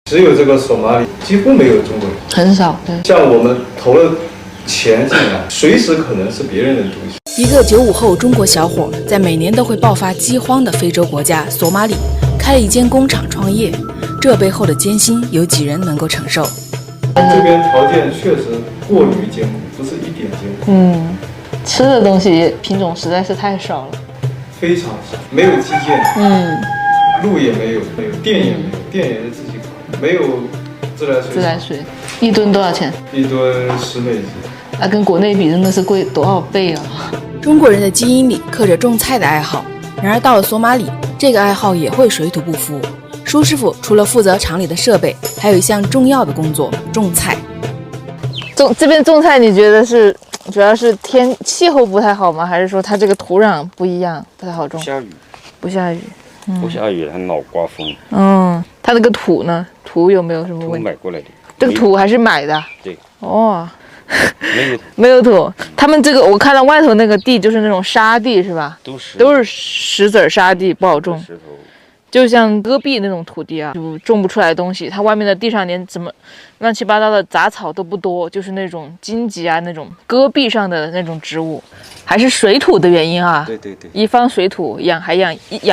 只有这个索马里，几乎没有中国人，很少。对，像我们投了钱进来，随时可能是别人的东西。一个95后中国小伙在每年都会爆发饥荒的非洲国家索马里开了一间工厂创业，这背后的艰辛有几人能够承受？这边条件确实过于艰苦，不是一点艰苦。吃的东西品种实在是太少了，非常少，没有基建，路也没有，电也没有，电也是自己搞，没有自来水。自来水一吨多少钱？1吨10美金。那跟国内比真的是贵多少倍啊！中国人的基因里刻着种菜的爱好，然而到了索马里，这个爱好也会水土不服。舒师傅除了负责厂里的设备，还有一项重要的工作——种菜。这边种菜，你觉得是主要是气候不太好吗？还是说它这个土壤不一样，不太好种？不下雨，不下雨，它老刮风。它那个土呢？土有没有什么问题？买过来的。这个土还是买的？对。哦，没有土。他们这个我看到外头那个地就是那种沙地是吧？都是石子沙地，不好种。就像戈壁那种土地啊，就种不出来东西。它外面的地上连怎么乱七八糟的杂草都不多，就是那种荆棘啊，那种戈壁上的那种植物，还是水土的原因啊。对，一方水土养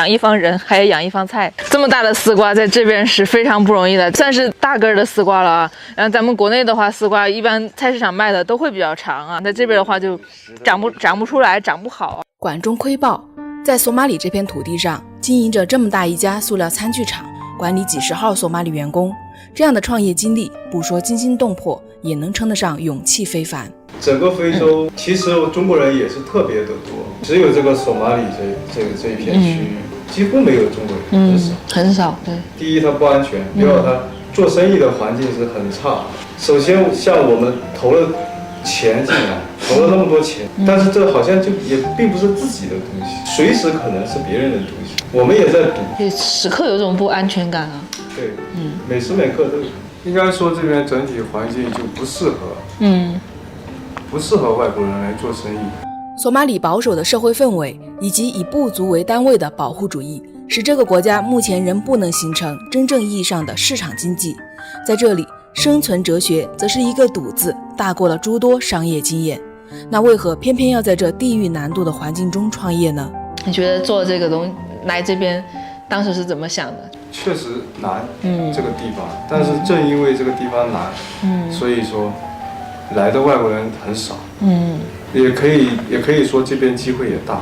一方人，还要养一方菜。这么大的丝瓜在这边是非常不容易的，算是大个的丝瓜了啊。然后咱们国内的话，丝瓜一般菜市场卖的都会比较长啊，在这边的话就长不出来，长不好。管中窥豹，在索马里这片土地上经营着这么大一家塑料餐具厂，管理几十号索马里员工，这样的创业经历不说惊心动魄，也能称得上勇气非凡。整个非洲其实中国人也是特别的多，只有这个索马里这一片区域，几乎没有中国人，很少。对，第一它不安全，第二它做生意的环境是很差。首先像我们投了钱进来，投了那么多钱，但是这好像就也并不是自己的东西，随时可能是别人的东西。我们也在赌，也时刻有种不安全感啊。对，每时每刻都有。应该说这边整体环境就不适合，不适合外国人来做生意。索马里保守的社会氛围以及以部族为单位的保护主义，使这个国家目前仍不能形成真正意义上的市场经济。在这里，生存哲学则是一个赌字，大过了诸多商业经验。那为何偏偏要在这地狱难度的环境中创业呢？你觉得做这个东西来这边，当时是怎么想的？确实难，这个地方，但是正因为这个地方难，所以说来的外国人很少，也可以说这边机会也大，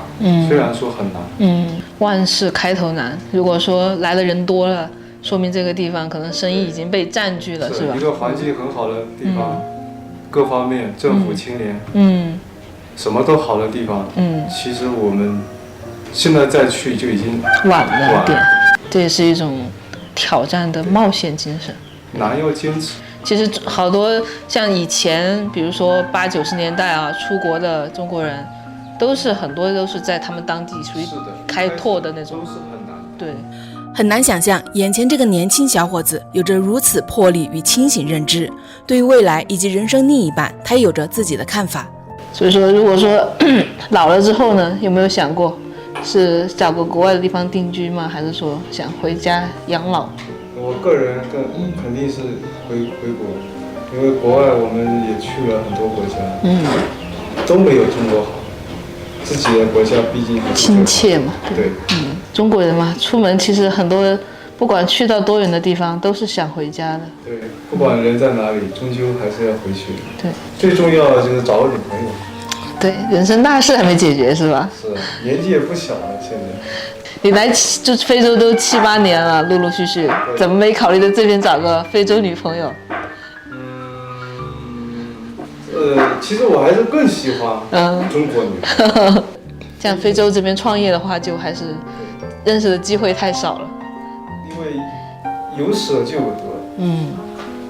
虽然说很难，万事开头难。如果说来的人多了，说明这个地方可能生意已经被占据了，是吧？一个环境很好的地方，各方面政府清廉，什么都好的地方，其实我们现在再去就已经晚了点。这也是一种挑战的冒险精神，难要坚持。其实好多像以前，比如说80、90年代啊，出国的中国人，很多都是在他们当地属于开拓的那种，都是很难。对，很难想象眼前这个年轻小伙子有着如此魄力与清醒认知，对于未来以及人生另一半，他也有着自己的看法。所以说，如果说老了之后呢，有没有想过是找个国外的地方定居吗？还是说想回家养老？我个人肯定是回国，因为国外我们也去了很多国家，都没有中国好。自己的国家毕竟亲切嘛，对，中国人嘛，出门其实很多，不管去到多远的地方，都是想回家的。对，不管人在哪里，终究还是要回去。对，最重要的就是找个女朋友。对，人生大事还没解决是吧？是，年纪也不小了，现在。你来就非洲都7、8年了，陆陆续续，怎么没考虑在这边找个非洲女朋友？其实我还是更喜欢中国女朋友。像非洲这边创业的话，就还是认识的机会太少了。因为有舍就有得。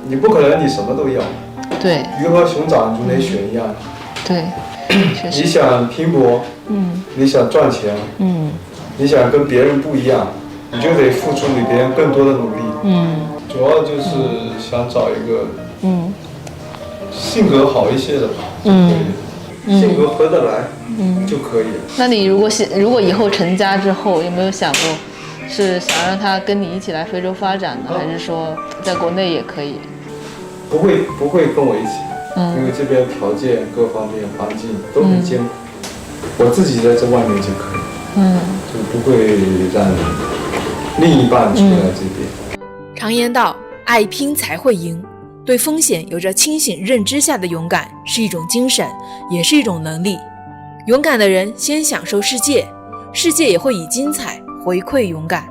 你不可能你什么都要。对。鱼和熊掌就得选一样。对。你想拼搏，你想赚钱，你想跟别人不一样，你就得付出比别人更多的努力。主要就是想找一个性格好一些的吧，性格合得来就可以了。那你如果以后成家之后，有没有想过是想让他跟你一起来非洲发展呢，还是说在国内也可以？不会跟我一起，因为这边条件各方面环境都很艰苦，我自己在这外面就可以，就不会让另一半出来这边。常言道，爱拼才会赢。对风险有着清醒认知下的勇敢，是一种精神，也是一种能力。勇敢的人先享受世界，世界也会以精彩回馈勇敢。